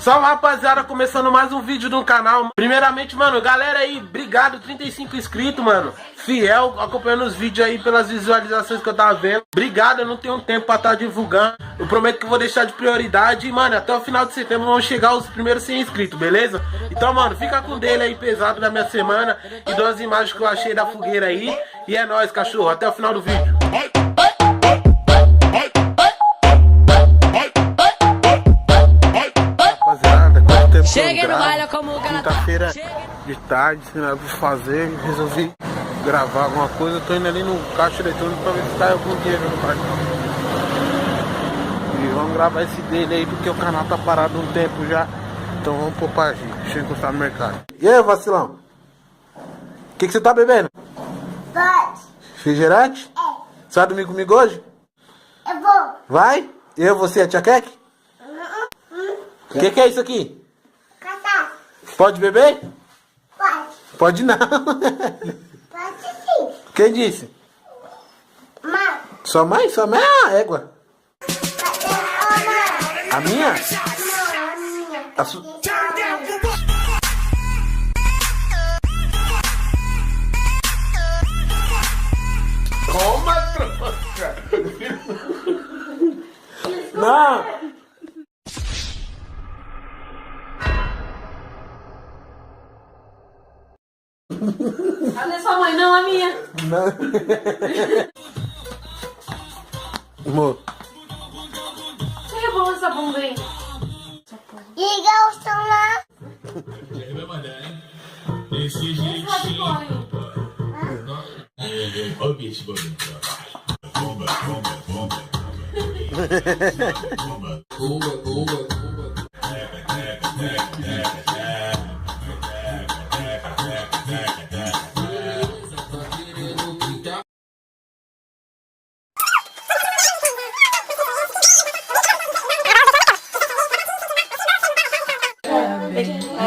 Salve, rapaziada, começando mais um vídeo no canal. Primeiramente, mano, galera aí, obrigado, 35 inscritos, mano. Fiel, acompanhando os vídeos aí pelas visualizações que eu tava vendo. Obrigado, eu não tenho tempo pra estar divulgando. Eu prometo que eu vou deixar de prioridade. E, mano, até o final de setembro vão chegar os primeiros 100 inscritos, beleza? Então, mano, fica com dele aí pesado da minha semana. E dou as imagens que eu achei da fogueira aí. E é nóis, cachorro, até o final do vídeo. Cheguei no baile como o quinta-feira de tarde, sem nada pra fazer, resolvi gravar alguma coisa. Eu tô indo ali no caixa eletrônico pra ver se tá algum dinheiro no cartão. E vamos gravar esse dele aí porque o canal tá parado um tempo já. Então vamos pôr pra agir. Deixa eu encostar no mercado. E aí, vacilão? O que você tá bebendo? Refrigerante? É. Você vai dormir comigo hoje? Eu vou. Vai? Eu, você e a tia Kek? O que é isso aqui? Pode beber? Pode. Pode não. Pode sim. Quem disse? Mãe. Sua mãe? Sua mãe é a égua. A minha? Não, a minha. A sua... Toma, troca. Não. Cadê sua mãe? Não, a minha. Não. Amor. Você rebolou essa bunda aí? Liga o som lá. Esse jeitinho. Ó o bicho, bomba,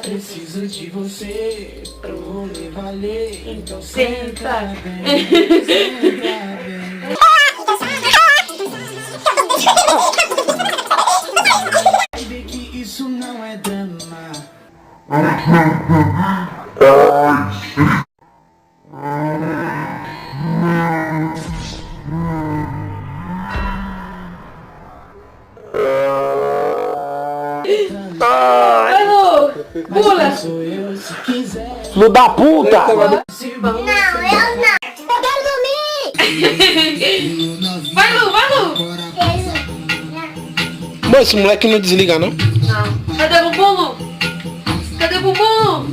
preciso de você pra me valer, então senta bem, Sabe que isso não é drama. Pula! Filho da puta! Não, eu não. Eu quero dormir. Vai, Lu, vai, Lu! Mano, esse moleque não desliga, não? Não. Cadê o bumbum, Lu? Cadê o bumbum, Lu?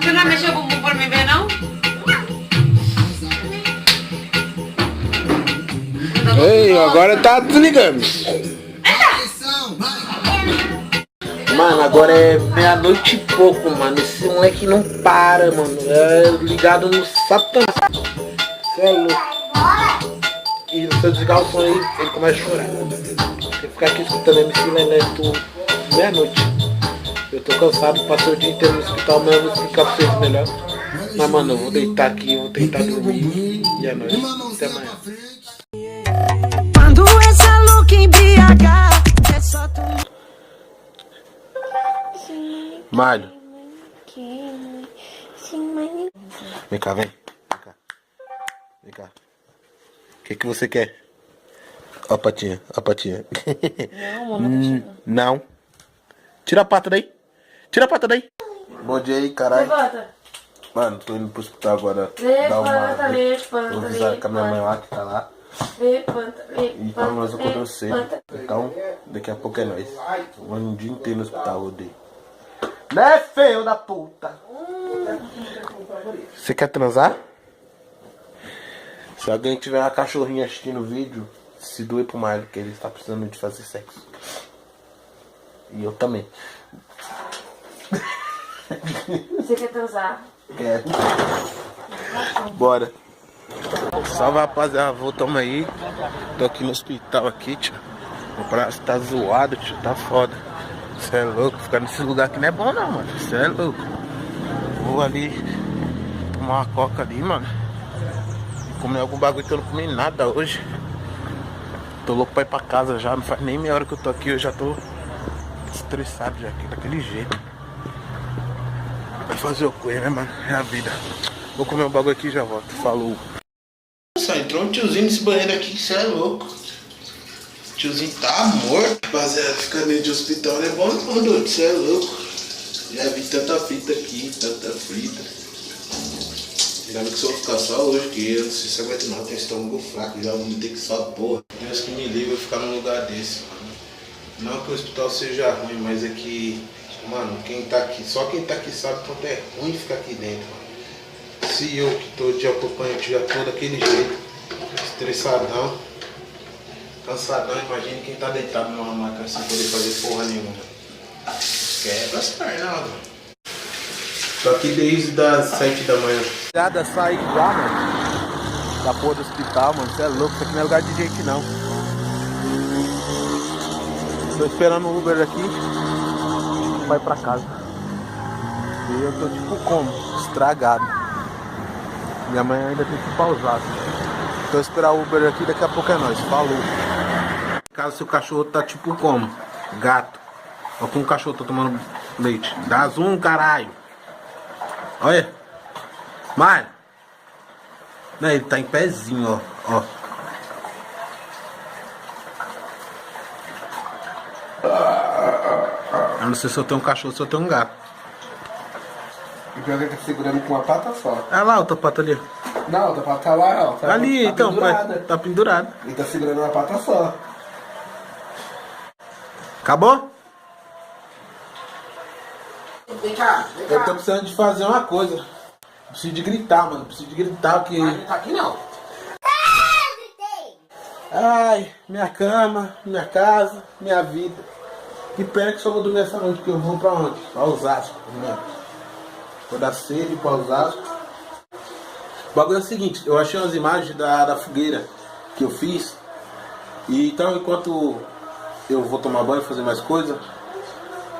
Você não vai mexer o bumbum pra me ver, não? Ei, agora tá desligando. Mano, agora é meia-noite e pouco, mano. Esse moleque não para, mano. É ligado no Satanás. Você é louco. E se eu desligar o som aí, ele começa a chorar. Você ficar aqui escutando MC Leleto meia-noite. Eu tô cansado, passei o dia inteiro no hospital, mas eu vou explicar pra vocês melhor. Mas, mano, eu vou deitar aqui, vou tentar dormir. E é nóis. Até amanhã. Quando essa louca embriagar, é só tu. Mário. Vem cá, vem. Vem cá. Vem cá. O que você quer? Ó a patinha, ó a patinha. Não. Tira a pata daí. Tira a pata daí. Bom dia aí, caralho. Levanta. Mano, tô indo pro hospital agora. Levanta, levanta. Vou avisar com a minha mãe lá que tá lá. Levanta, Então nós acordamos cedo. Então, daqui a pouco é nóis. Vou um dia inteiro no hospital, odeio. Né, feio da puta? Você quer transar? Se alguém tiver uma cachorrinha assistindo o vídeo, se doe pro Mário, que ele está precisando de fazer sexo. E eu também. Você quer transar? Quero. Bora. Salve, rapaziada, voltamos aí. Tô aqui no hospital aqui, tio. O braço tá zoado, tio, tá foda. Cê é louco, ficar nesse lugar aqui não é bom não, mano. Cê é louco. Vou ali tomar uma coca ali, mano. Comer algum bagulho que eu não comi nada hoje. Tô louco pra ir pra casa já, não faz nem meia hora que eu tô aqui, eu já tô estressado já aqui, daquele jeito. Vai fazer o que, né, mano? É a vida. Vou comer um bagulho aqui e já volto. Falou. Nossa, entrou um tiozinho nesse banheiro aqui, cê é louco. O tiozinho tá morto. Rapaziada, ficar dentro de hospital não é bom não, doido, cê é louco. Já vi tanta fita aqui, tanta frita. Ainda bem que se eu vou ficar só hoje, que eu não sei se aguento não, tenho estômago fraco, já vou ter que só porra. Deus que me livre eu ficar num lugar desse, mano. Não que o hospital seja ruim, mas é que, mano, quem tá aqui, só quem tá aqui sabe quanto é ruim ficar aqui dentro, mano. Se eu que tô de acompanhante já tô daquele jeito, estressadão, cansadão, imagine quem tá deitado numa maca sem poder fazer porra nenhuma. Quebra as pernas, mano. Tô aqui desde as 7 da manhã. Nada, saí já, mano. Da porra do hospital, mano. Você é louco, isso aqui não é lugar de gente não. Tô esperando o Uber aqui. Vai pra casa. E eu tô tipo como? Estragado. Minha mãe ainda tem que pausar. Tô esperando o Uber aqui, daqui a pouco é nóis. Falou. Caso seu cachorro tá tipo como? Gato. Olha como o cachorro tá tomando leite. Dá zoom, caralho. Olha. Mário. Não, ele tá em pezinho, ó. Eu não sei se eu tenho um cachorro ou se eu tenho um gato. E pior que ele tá segurando com uma pata só. Olha lá a outra pata ali. Não, a outra pata tá lá, ó. Tá, Ali, tá então, pendurada. pai, tá pendurado. Ele tá segurando uma pata só. Acabou? Vem cá, vem cá. Eu tô precisando de fazer uma coisa. Preciso de gritar, mano. Preciso de gritar que... Não tá aqui não. Ai, minha cama, minha casa, minha vida. Que pena que só vou dormir essa noite, porque eu vou pra onde? Pra Osasco, né? Vou dar sede pra Osasco. O bagulho é o seguinte, eu achei umas imagens da fogueira que eu fiz. E então, enquanto eu vou tomar banho e fazer mais coisa,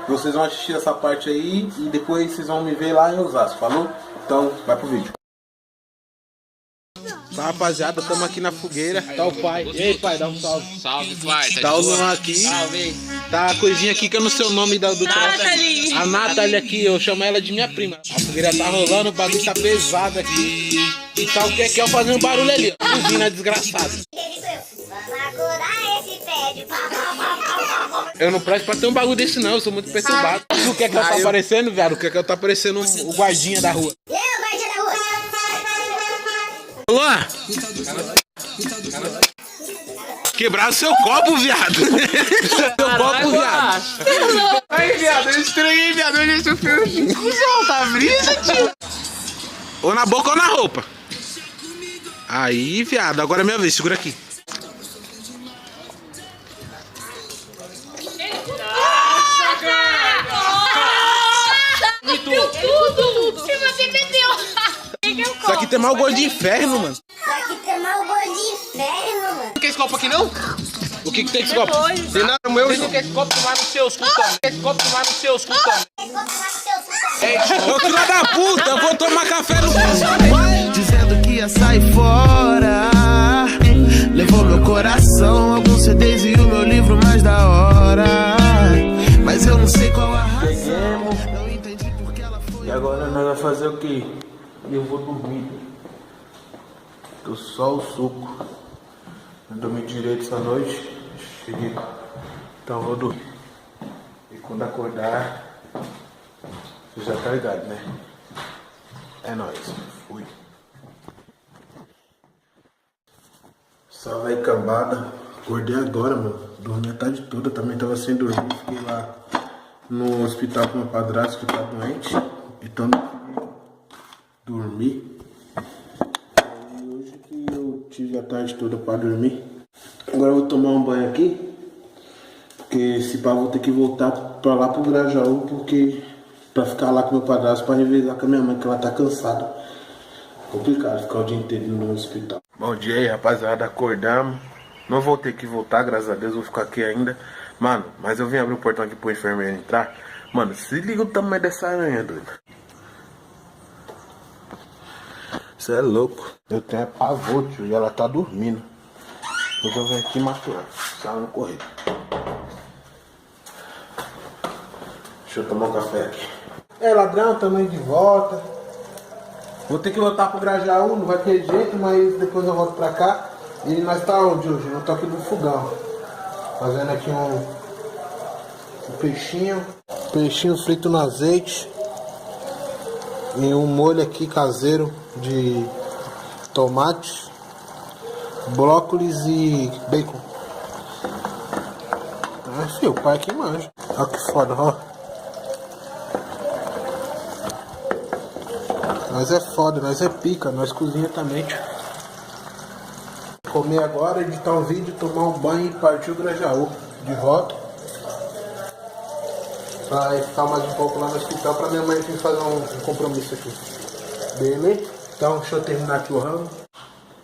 vocês vão assistir essa parte aí e depois vocês vão me ver lá em Osasco, falou? Então, vai pro vídeo. Tá, rapaziada, estamos aqui na fogueira. Tá o pai. E aí, pai, dá um salve. Salve, pai. Tá o Luan aqui. Salve. Tá a coisinha aqui que eu não sei o nome do Nathalie. A Nathalie aqui, eu chamo ela de minha prima. A fogueira tá rolando, o bagulho tá pesado aqui. E tá o que fazendo barulho ali, ó. Cozinha desgraçada. Eu não presto pra ter um bagulho desse não, eu sou muito perturbado. O que é que ela tá aparecendo, viado? O que é que ela tá aparecendo o guardinha da rua? Luan! Quebraram seu copo, viado! Seu copo, viado! Aí, viado, eu estranhei, viado. Olha esse filme. Cusão, tá brisa, tio? Ou na boca ou na roupa. Aí, viado, agora é minha vez, segura aqui. Tudo! Se você bebeu! Isso aqui tem mau gosto de inferno, mano. Isso aqui tem mau gosto de inferno, mano. Não quer esse copo aqui, não? O que tem esse copo? Tem nada meu, não quer esse copo tomar nos seus cu também. Esse copo tomar nos seus cu também. Ô, filha da puta, eu vou tomar café no... Dizendo que ia sair fora. Levou meu coração, alguns CDs e o meu livro mais da hora. Mas eu não sei qual a razão. Não entendi porque ela foi. E agora nós vamos fazer o quê? Eu vou dormir. Tô só o suco. Não dormi direito essa noite. Cheguei. Então eu vou dormir. E quando acordar, você já tá ligado, né? É nóis. Fui. Salve aí, cambada. Acordei agora, mano. Dormi a tarde toda. Também tava sem dormir. Fiquei lá no hospital com meu padrasto que tá doente. Então não consegui dormir. E hoje que eu tive a tarde toda pra dormir. Agora eu vou tomar um banho aqui. Porque se pá, vou ter que voltar pra lá pro Grajaú. Porque pra ficar lá com meu padrasto, pra revezar com a minha mãe, que ela tá cansada. Complicado ficar o dia inteiro no hospital. Bom dia aí, rapaziada, acordamos. Não vou ter que voltar, graças a Deus, vou ficar aqui ainda. Mano, mas eu vim abrir o portão aqui pro enfermeiro entrar. Mano, se liga o tamanho dessa aranha, doido. Isso é louco. Eu tenho pavor, tio, e ela tá dormindo. Depois eu venho aqui e mato ela, se ela não correr. Deixa eu tomar um café aqui. É, ladrão, também de volta. Vou ter que voltar pro Grajaú, não vai ter jeito, mas depois eu volto pra cá. E nós tá onde hoje? Eu tô aqui no fogão. Fazendo aqui um peixinho. Peixinho frito no azeite. E um molho aqui caseiro de tomate, brócolis e bacon. Ah, filho, o pai aqui manja. Olha que foda, ó. Nós é foda, nós é pica, nós cozinha também. Comer agora, editar um vídeo, tomar um banho e partir o Grajaú de volta. Vai ficar mais um pouco lá no hospital pra minha mãe vir fazer um compromisso aqui. Beleza? Então deixa eu terminar aqui o ramo.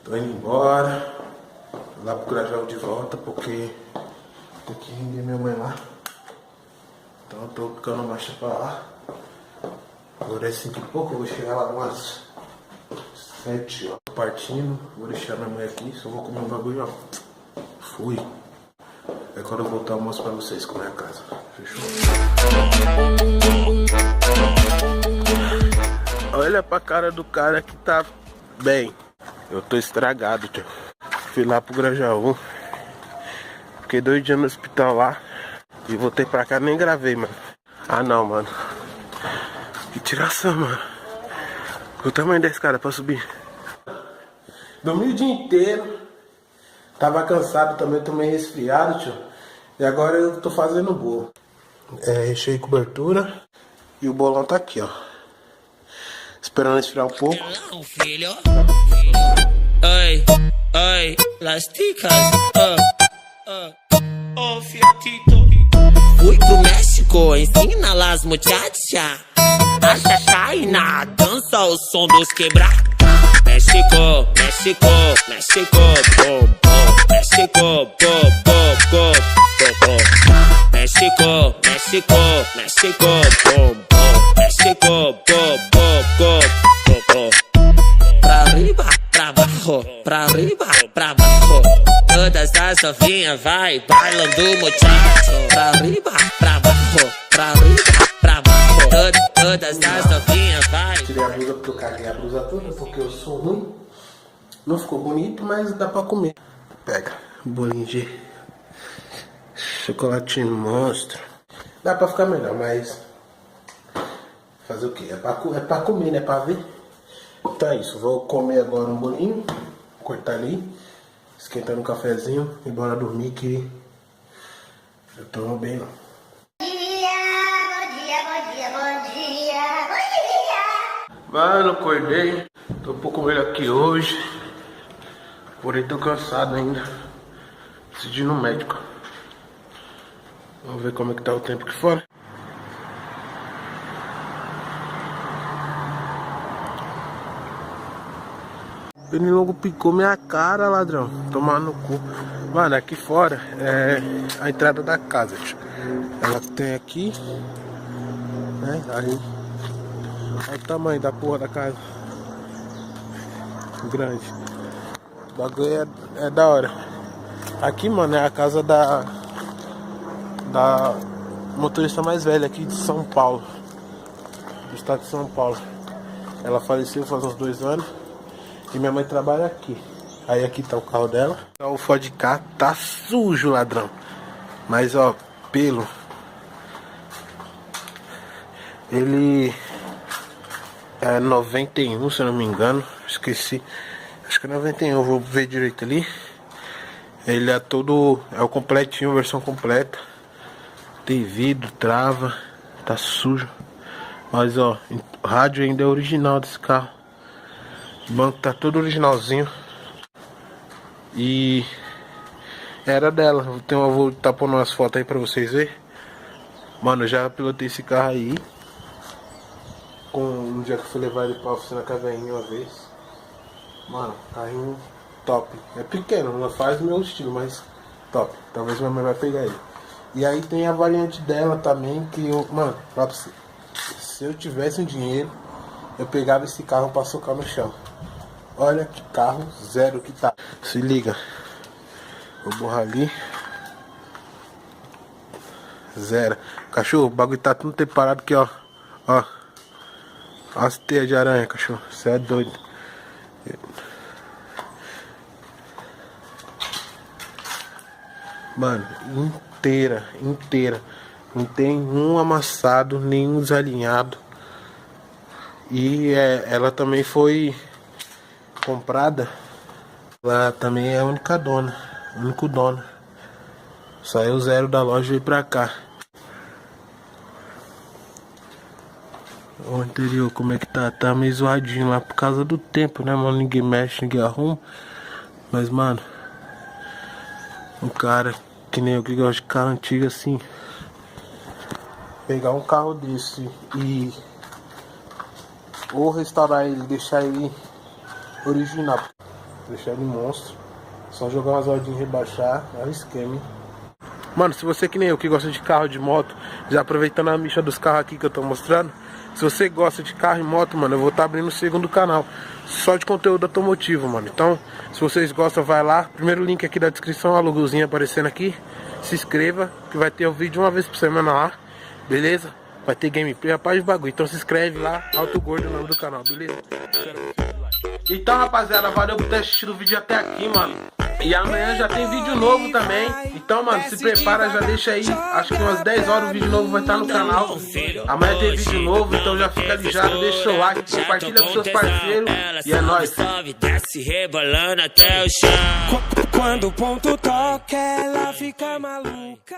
Tô indo embora. Lá pro Grajaú de volta porque tem que render minha mãe lá. Então eu tô ficando marcha pra lá. Agora é 5 e pouco, eu vou chegar lá umas 7, ó. Tô partindo, vou deixar minha mãe aqui, só vou comer um bagulho, ó. Fui. É quando eu voltar, eu mostro pra vocês como é a casa. Fechou? Olha pra cara do cara que tá bem. Eu tô estragado, tio. Fui lá pro Grajaú. Fiquei 2 dias no hospital lá. E voltei pra cá, nem gravei, mano. Ah não, mano. Que tiração, mano. O tamanho desse cara pra subir. Dormi o dia inteiro. Tava cansado também, tô meio resfriado, tio. E agora eu tô fazendo bolo. É, recheio e cobertura. E o bolão tá aqui, ó. Esperando esfriar um pouco. Filho. Oi, oi, las ticas. Oh, fiatito. Fui pro México, ensina las muchachas a chachar e na dança o som dos quebrar. México, México, México, bom, bom. México, bom, bom, bom, bom. México, México, México, bom, bom. México, bom, bom, bom, bom, bom. Pra arriba, pra baixo, pra arriba, pra baixo. Todas as novinhas vai bailando muchacho. Pra arriba, pra baixo, pra arriba, pra baixo. Todas as novinhas vai. Tirei a blusa porque eu caguei a blusa toda, porque eu sou ruim. Não ficou bonito, mas dá pra comer. Pega, bolinho de chocolatinho monstro. Dá pra ficar melhor, mas fazer o que? É pra comer, né? Pra ver. Então é isso, vou comer agora um bolinho. Cortar ali. Esquentando um cafezinho e bora dormir que eu tô bem não. Bom dia, bom dia, bom dia, bom dia. Mano, acordei. Tô um pouco melhor que hoje. Porém tô cansado ainda. Decidi ir no médico. Vamos ver como é que tá o tempo aqui fora. Pernilongo picou minha cara, ladrão. Tomar no cu. Mano, aqui fora é a entrada da casa, tio. Ela tem aqui, né? Aí. Olha o tamanho da porra da casa. Grande. O bagulho é da hora. Aqui, mano, é a casa da motorista mais velha aqui de São Paulo. Do estado de São Paulo. Ela faleceu faz uns 2 anos. E minha mãe trabalha aqui. Aí aqui tá o carro dela. O Ford Ka tá sujo, ladrão. Mas ó, pelo. Ele é 91, se eu não me engano. Esqueci. Acho que é 91, vou ver direito ali. Ele é todo. É o completinho, versão completa. Tem vidro, trava. Tá sujo. Mas ó, o rádio ainda é original desse carro. O banco tá todo originalzinho. E era dela. Vou estar pondo umas fotos aí pra vocês verem. Mano, eu já pilotei esse carro aí. No dia que eu fui levar ele pra oficina com a velhinha uma vez. Mano, carrinho top. É pequeno, não faz o meu estilo, mas top. Talvez minha mãe vai pegar ele. E aí tem a variante dela também. Que eu, mano, pra você, se eu tivesse um dinheiro, eu pegava esse carro pra socar no chão. Olha que carro zero que tá. Se liga. Vou borrar ali. Zero. Cachorro, o bagulho tá tudo preparado aqui, ó. Ó. Ó as teias de aranha, cachorro. Você é doido. Mano, inteira. Não tem um amassado, nenhum desalinhado. E ela também foi comprada. Ela também é a única dona. Único dono. Saiu zero da loja e veio pra cá. O interior, como é que tá? Tá meio zoadinho lá por causa do tempo, né, mano? Ninguém mexe, ninguém arruma. Mas, mano, um cara que nem eu que gosta de carro antigo assim, pegar um carro desse e ou restaurar ele, deixar ele original, deixar ele monstro, só jogar umas rodinhas e rebaixar, é o esquema, hein? Mano, se você que nem eu que gosta de carro, de moto, já aproveitando a micha dos carros aqui que eu tô mostrando, se você gosta de carro e moto, mano, eu vou estar abrindo o segundo canal só de conteúdo automotivo, mano. Então, se vocês gostam, vai lá. Primeiro link aqui da descrição, a logozinha aparecendo aqui. Se inscreva, que vai ter o vídeo uma vez por semana lá, beleza? Vai ter gameplay, rapaz de bagulho. Então se inscreve lá, Alto Gordo, o nome do canal, beleza? Então, rapaziada, valeu por ter assistido o vídeo até aqui, mano. E amanhã já tem vídeo novo também. Então, mano, se prepara, já deixa aí. Acho que umas 10 horas o vídeo novo vai estar no canal. Amanhã tem vídeo novo, então já fica ligado. Deixa o seu like, compartilha com seus parceiros. E é nóis. Quando o ponto toca, ela fica maluca.